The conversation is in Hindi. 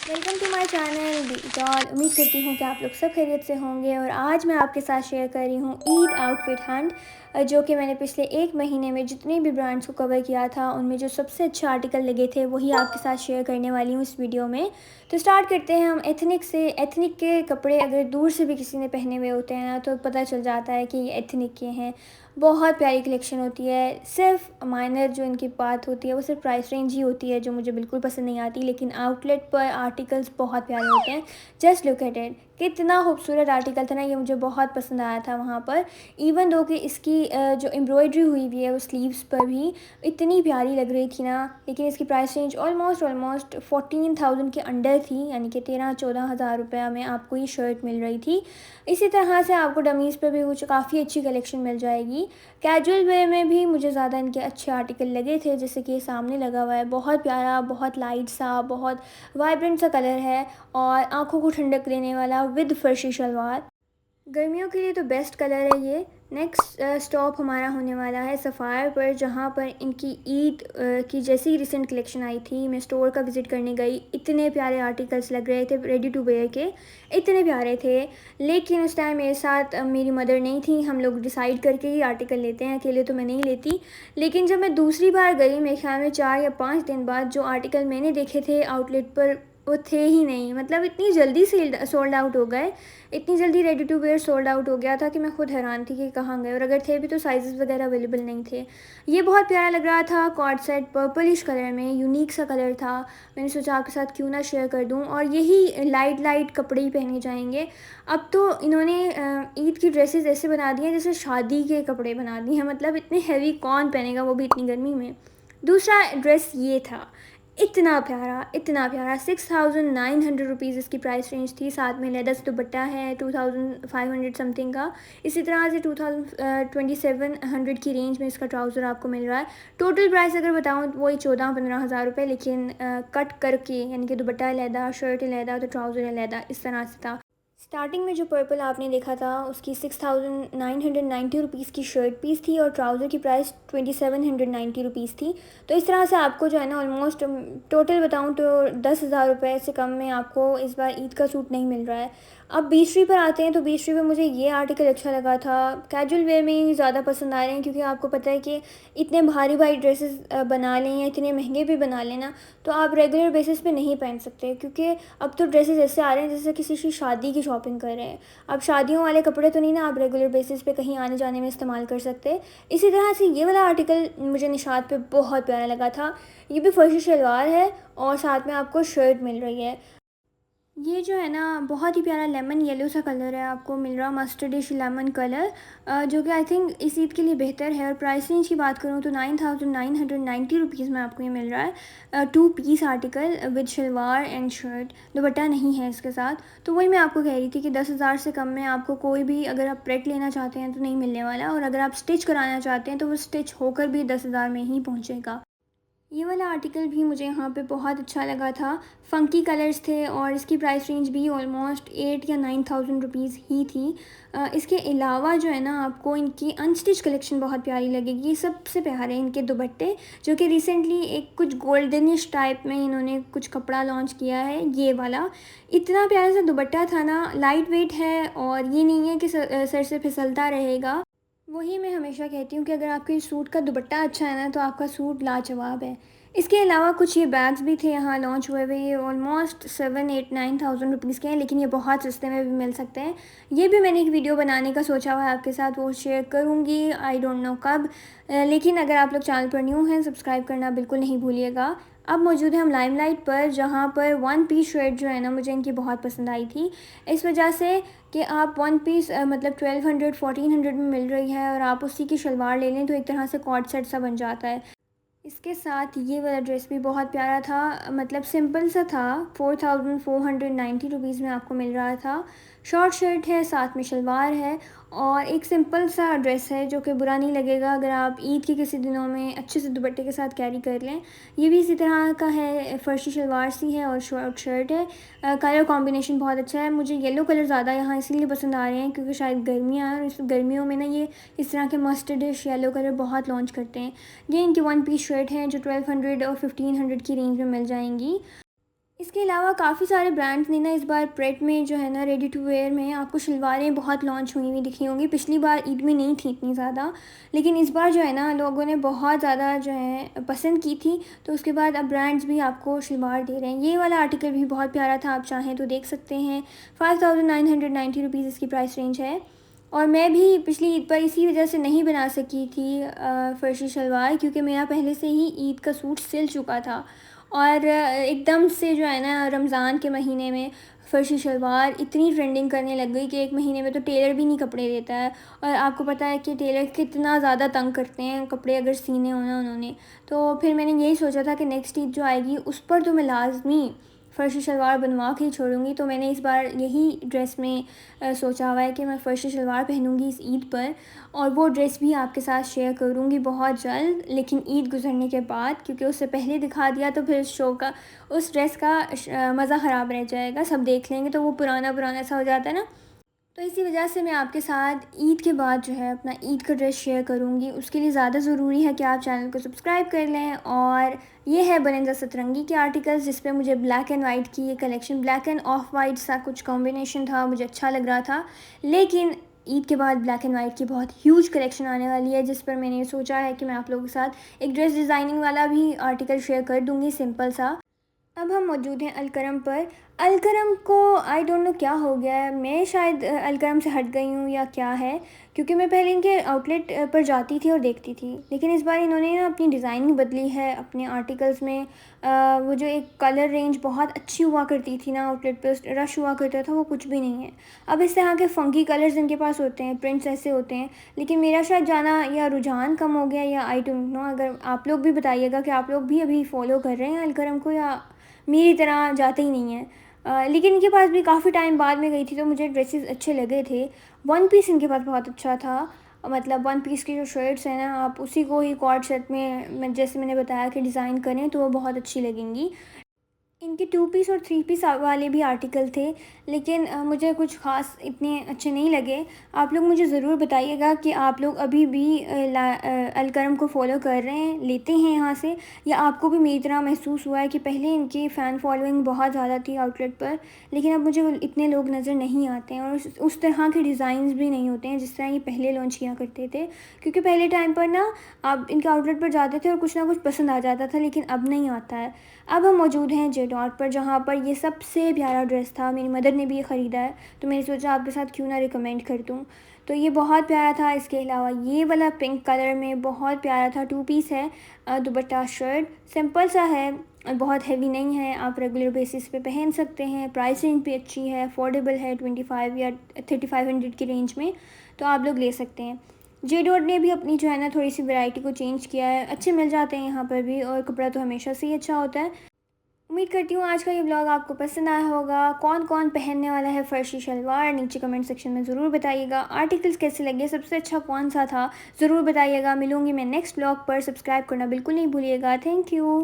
Welcome to my channel doll. उम्मीद करती हूँ कि आप लोग सब खैरियत से होंगे। और आज मैं आपके साथ शेयर कर रही हूँ ईद आउटफिट हंट, जो कि मैंने पिछले एक महीने में जितने भी ब्रांड्स को कवर किया था उनमें जो सबसे अच्छे आर्टिकल लगे थे वही आपके साथ शेयर करने वाली हूँ इस वीडियो में। तो स्टार्ट करते हैं हम एथनिक से। एथनिक के कपड़े अगर दूर से भी किसी ने पहने हुए होते हैं ना तो पता चल जाता है कि ये एथनिक के हैं। बहुत प्यारी कलेक्शन होती है। सिर्फ माइनर जो इनकी बात होती है वो सिर्फ प्राइस रेंज ही होती है जो मुझे बिल्कुल पसंद नहीं आती, लेकिन आउटलेट पर आर्टिकल्स बहुत प्यारे होते हैं। जस्ट लुक एट इट, कितना खूबसूरत आर्टिकल था ना, ये मुझे बहुत पसंद आया था वहाँ पर। इवन दो कि इसकी जो एम्ब्रॉयडरी हुई हुई है वो स्लीव्स पर भी इतनी प्यारी लग रही थी ना, लेकिन इसकी प्राइस रेंज ऑलमोस्ट 14,000 के अंडर थी, यानी कि 13-14 हज़ार रुपये में आपको ये शर्ट मिल रही थी। इसी तरह से आपको डमीज़ पर भी कुछ काफ़ी अच्छी कलेक्शन मिल जाएगी। कैजुअल वेयर में भी मुझे ज़्यादा इनके अच्छे आर्टिकल लगे थे, जैसे कि ये सामने लगा हुआ है, बहुत प्यारा, बहुत लाइट सा, बहुत वाइब्रेंट सा कलर है और आंखों को ठंडक देने वाला विद फर्शी शलवार। गर्मियों के लिए तो बेस्ट कलर है ये। नेक्स्ट स्टॉप हमारा होने वाला है सफ़ायर पर, जहाँ पर इनकी ईद की जैसी ही रिसेंट कलेक्शन आई थी मैं स्टोर का विज़िट करने गई। इतने प्यारे आर्टिकल्स लग रहे थे रेडी टू वेयर के, इतने प्यारे थे। लेकिन उस टाइम मेरे साथ मेरी मदर नहीं थी। हम लोग डिसाइड करके ही आर्टिकल लेते हैं, अकेले तो मैं नहीं लेती। लेकिन जब मैं दूसरी बार गई, मेरे ख्याल में 4 या 5 दिन बाद, जो आर्टिकल मैंने देखे थे आउटलेट पर वो थे ही नहीं। मतलब इतनी जल्दी सोल्ड आउट हो गए, इतनी जल्दी ready to wear sold out हो गया था कि मैं खुद हैरान थी कि कहाँ गए, और अगर थे भी तो साइज़ वगैरह अवेलेबल नहीं थे। ये बहुत प्यारा लग रहा था, कॉर्ड सेट पर्पलिश कलर में, यूनिक सा कलर था। मैंने सोचा आपके साथ क्यों ना शेयर कर दूँ। और यही लाइट लाइट कपड़े ही पहने जाएंगे। अब तो इन्होंने ईद की ड्रेसेस ऐसे बना दी हैं जैसे शादी के कपड़े बना दिए हैं। मतलब इतने हैवी कौन पहनेगा, वो भी इतनी गर्मी में। दूसरा ड्रेस ये था, इतना प्यारा, इतना प्यारा। 6,900 रुपीज़ इसकी प्राइस रेंज थी। साथ में लेदर दुपट्टा है 2,500 समथिंग का। इसी तरह से 2,2700 की रेंज में इसका ट्राउज़र आपको मिल रहा है। टोटल प्राइस अगर बताऊँ तो वही 14-15 हज़ार रुपये, लेकिन कट करके, यानी कि दुपट्टा अलहदा, शर्ट अलहदा, तो ट्राउज़र अलहदा, इस तरह से था। स्टार्टिंग में जो पर्पल आपने देखा था उसकी 6,990 रुपीज़ की शर्ट पीस थी और ट्राउज़र की प्राइस 2,790 रुपीज़ थी। तो इस तरह से आपको जो है ना ऑलमोस्ट टोटल बताऊँ तो 10,000 रुपये से कम में आपको इस बार ईद का सूट नहीं मिल रहा है। अब बीसवीं पर आते हैं, तो बीसवीं पर मुझे ये आर्टिकल अच्छा लगा था। कैजुअल वेयर में ही ज़्यादा पसंद आ रहे हैं, क्योंकि आपको पता है कि इतने भारी भारी ड्रेसेस बना लें या इतने महंगे भी बना लेना तो आप रेगुलर बेसिस पे नहीं पहन सकते, क्योंकि अब तो ड्रेसेस ऐसे आ रहे हैं जैसे किसी की शादी की शॉपिंग कर रहे हैं। अब शादियों वाले कपड़े तो नहीं ना आप रेगुलर बेसिस पे कहीं आने जाने में इस्तेमाल कर सकते। इसी तरह से ये वाला आर्टिकल मुझे निशात पे बहुत प्यारा लगा था। ये भी फर्शी शलवार है और साथ में आपको शर्ट मिल रही है। ये जो है ना बहुत ही प्यारा लेमन येलो सा कलर है आपको मिल रहा, मस्टर्डिश लेमन कलर, जो कि आई थिंक इस ईद के लिए बेहतर है। और प्राइस रेंज की बात करूँ तो 9,990 रुपीज़ में आपको ये मिल रहा है। 2 piece article with shalwar and shirt, dupatta नहीं है इसके साथ। तो वही मैं आपको कह रही थी कि 10,000 से कम में आपको कोई भी, अगर आप प्रेट लेना चाहते हैं तो नहीं मिलने वाला, और अगर आप स्टिच कराना चाहते हैं तो वो स्टिच होकर भी 10,000 में ही पहुँचेगा। ये वाला आर्टिकल भी मुझे यहाँ पे बहुत अच्छा लगा था। फ़ंकी कलर्स थे और इसकी प्राइस रेंज भी ऑलमोस्ट 8 या 9,000 रुपीज़ ही थी। इसके अलावा जो है ना आपको इनकी अनस्टिच कलेक्शन बहुत प्यारी लगेगी। सबसे प्यारे इनके दुपट्टे, जो कि रिसेंटली एक कुछ गोल्डनिश टाइप में इन्होंने कुछ कपड़ा लॉन्च किया है, ये वाला। इतना प्यारा सा दुपट्टा था ना, लाइट वेट है और ये नहीं है कि सर से फिसलता रहेगा। वही मैं हमेशा कहती हूँ कि अगर आपके सूट का दुपट्टा अच्छा है ना तो आपका सूट लाजवाब है। इसके अलावा कुछ ये बैग्स भी थे यहाँ लॉन्च हुए हुए, ये ऑलमोस्ट 7-8-9,000 रुपीज़ के हैं, लेकिन ये बहुत सस्ते में भी मिल सकते हैं। ये भी मैंने एक वीडियो बनाने का सोचा हुआ है आपके साथ, वो शेयर करूँगी, आई डोंट नो कब। लेकिन अगर आप लोग चैनल पर न्यू हैं, सब्सक्राइब करना बिल्कुल नहीं भूलिएगा। अब मौजूद है हम लाइमलाइट पर, जहाँ पर वन पीस शर्ट जो है ना मुझे इनकी बहुत पसंद आई थी, इस वजह से कि आप वन पीस मतलब 1,200-1,400 में मिल रही है और आप उसी की शलवार ले लें तो एक तरह से कॉर्ड सेट सा बन जाता है। इसके साथ ये वाला ड्रेस भी बहुत प्यारा था, मतलब सिंपल सा था। 4,490 रुपीज़ में आपको मिल रहा था। शॉर्ट शर्ट है, साथ में शलवार है और एक सिंपल सा ड्रेस है जो कि बुरा नहीं लगेगा अगर आप ईद के किसी दिनों में अच्छे से दुपट्टे के साथ कैरी कर लें। ये भी इसी तरह का है, फर्शी शलवार सी है और शॉर्ट शर्ट है। कलर कॉम्बिनेशन बहुत अच्छा है। मुझे येलो कलर ज़्यादा यहाँ इसीलिए पसंद आ रहे हैं क्योंकि शायद गर्मियाँ हैं और इस गर्मियों में ना ये इस तरह के मस्टर्डिश येलो कलर बहुत लॉन्च करते हैं। ये इनकी वन पीस शर्ट हैं जो 1,200 और 1,500 की रेंज में मिल जाएंगी। इसके अलावा काफ़ी सारे ब्रांड्स ने ना इस बार प्रेट में जो है ना रेडी टू वेयर में आपको शलवारें बहुत लॉन्च हुई हुई दिखी होंगी। पिछली बार ईद में नहीं थी इतनी ज़्यादा, लेकिन इस बार जो है ना लोगों ने बहुत ज़्यादा जो है पसंद की थी, तो उसके बाद अब ब्रांड्स भी आपको शलवार दे रहे हैं। ये वाला आर्टिकल भी बहुत प्यारा था, आप चाहें तो देख सकते हैं। 5990 इसकी प्राइस रेंज है। और मैं भी पिछली ईद पर इसी वजह से नहीं बना सकी थी फ़र्शी शलवार, क्योंकि मेरा पहले से ही ईद का सूट सिल चुका था। और एकदम से जो है ना रमज़ान के महीने में फ़र्शी शलवार इतनी ट्रेंडिंग करने लग गई कि एक महीने में तो टेलर भी नहीं कपड़े देता है। और आपको पता है कि टेलर कितना ज़्यादा तंग करते हैं कपड़े अगर सीने हो ना उन्होंने। तो फिर मैंने यही सोचा था कि नेक्स्ट ईद जो आएगी उस पर तो मैं लाज़मी फ़र्शी शलवार बनवा के ही छोड़ूंगी। तो मैंने इस बार यही ड्रेस में सोचा हुआ है कि मैं फ़र्शी शलवार पहनूंगी इस ईद पर, और वो ड्रेस भी आपके साथ शेयर करूंगी बहुत जल्द, लेकिन ईद गुजरने के बाद, क्योंकि उससे पहले दिखा दिया तो फिर शो का उस ड्रेस का मज़ा ख़राब रह जाएगा। सब देख लेंगे तो वो पुराना पुराना सा हो जाता है ना। तो इसी वजह से मैं आपके साथ ईद के बाद जो है अपना ईद का ड्रेस शेयर करूँगी। उसके लिए ज़्यादा ज़रूरी है कि आप चैनल को सब्सक्राइब कर लें। और ये है बरिंदा सतरंगी के आर्टिकल्स, जिस पे मुझे ब्लैक एंड वाइट की ये collection, black end of white सा कुछ कॉम्बिनेशन था, मुझे अच्छा लग रहा था। लेकिन ईद के बाद ब्लैक एंड वाइट की बहुत ह्यूज कलेक्शन आने वाली है, जिस पर मैंने सोचा है कि मैं आप लोगों के साथ एक ड्रेस डिज़ाइनिंग वाला भी आर्टिकल शेयर कर दूँगी, सिंपल सा। अब हम मौजूद हैं अलकरम पर। अलकरम को आई डोंट नो क्या हो गया है, मैं शायद अलकरम से हट गई हूँ या क्या है, क्योंकि मैं पहले इनके आउटलेट पर जाती थी और देखती थी, लेकिन इस बार इन्होंने ना अपनी डिज़ाइनिंग बदली है अपने आर्टिकल्स में। वो जो एक कलर रेंज बहुत अच्छी हुआ करती थी ना आउटलेट पर, रश हुआ करता था, वो कुछ भी नहीं है। अब इस तरह के फ़ंकी कलर्स इनके पास होते हैं, प्रिंट्स ऐसे होते हैं, लेकिन मेरा शायद जाना या रुझान कम हो गया या आई डोंट नो। अगर आप लोग भी बताइएगा कि आप लोग भी अभी फॉलो कर रहे हैं अलकरम को, या मेरी तरह जाते ही नहीं हैं। लेकिन इनके पास भी काफ़ी टाइम बाद में गई थी तो मुझे ड्रेसेस अच्छे लगे थे। वन पीस इनके पास बहुत अच्छा था, मतलब वन पीस की जो शर्ट्स हैं ना, आप उसी को ही कॉर्ड सेट में जैसे मैंने बताया कि डिज़ाइन करें तो वो बहुत अच्छी लगेंगी। इनके 2 पीस और 3 पीस वाले भी आर्टिकल थे, लेकिन मुझे कुछ ख़ास इतने अच्छे नहीं लगे। आप लोग मुझे ज़रूर बताइएगा कि आप लोग अभी भी अलकरम को फ़ॉलो कर रहे हैं, लेते हैं यहाँ से, या आपको भी मेरी तरह महसूस हुआ है कि पहले इनकी फ़ैन फॉलोइंग बहुत ज़्यादा थी आउटलेट पर, लेकिन अब मुझे इतने लोग नज़र नहीं आते हैं, और उस तरह के डिज़ाइंस भी नहीं होते हैं जिस तरह ये पहले लॉन्च किया करते थे। क्योंकि पहले टाइम पर ना आप इनके आउटलेट पर जाते थे और कुछ ना कुछ पसंद आ जाता था, लेकिन अब नहीं आता है। अब हम मौजूद हैं जे डॉट पर, जहाँ पर ये सबसे प्यारा ड्रेस था। मेरी मदर ने भी ये ख़रीदा है, तो मैंने सोचा आपके साथ क्यों ना रिकमेंड कर दूँ। तो ये बहुत प्यारा था। इसके अलावा ये वाला पिंक कलर में बहुत प्यारा था, 2 पीस है। दुपट्टा शर्ट सिंपल सा है, बहुत हैवी नहीं है, आप रेगुलर बेसिस पे पहन सकते हैं। प्राइस रेंज भी अच्छी है, अफोर्डेबल है, 25 या 3500 की रेंज में, तो आप लोग ले सकते हैं। जे डॉट ने भी अपनी जो है ना थोड़ी सी वैरायटी को चेंज किया है, अच्छे मिल जाते हैं यहाँ पर भी, और कपड़ा तो हमेशा से ही अच्छा होता है। उम्मीद करती हूँ आज का ये व्लॉग आपको पसंद आया होगा। कौन कौन पहनने वाला है फ़र्शी शलवार, नीचे कमेंट सेक्शन में ज़रूर बताइएगा। आर्टिकल्स कैसे लगे, सबसे अच्छा कौन सा था, ज़रूर बताइएगा। मिलूँगी मैं नेक्स्ट व्लॉग पर, सब्सक्राइब करना बिल्कुल नहीं भूलिएगा। Thank you.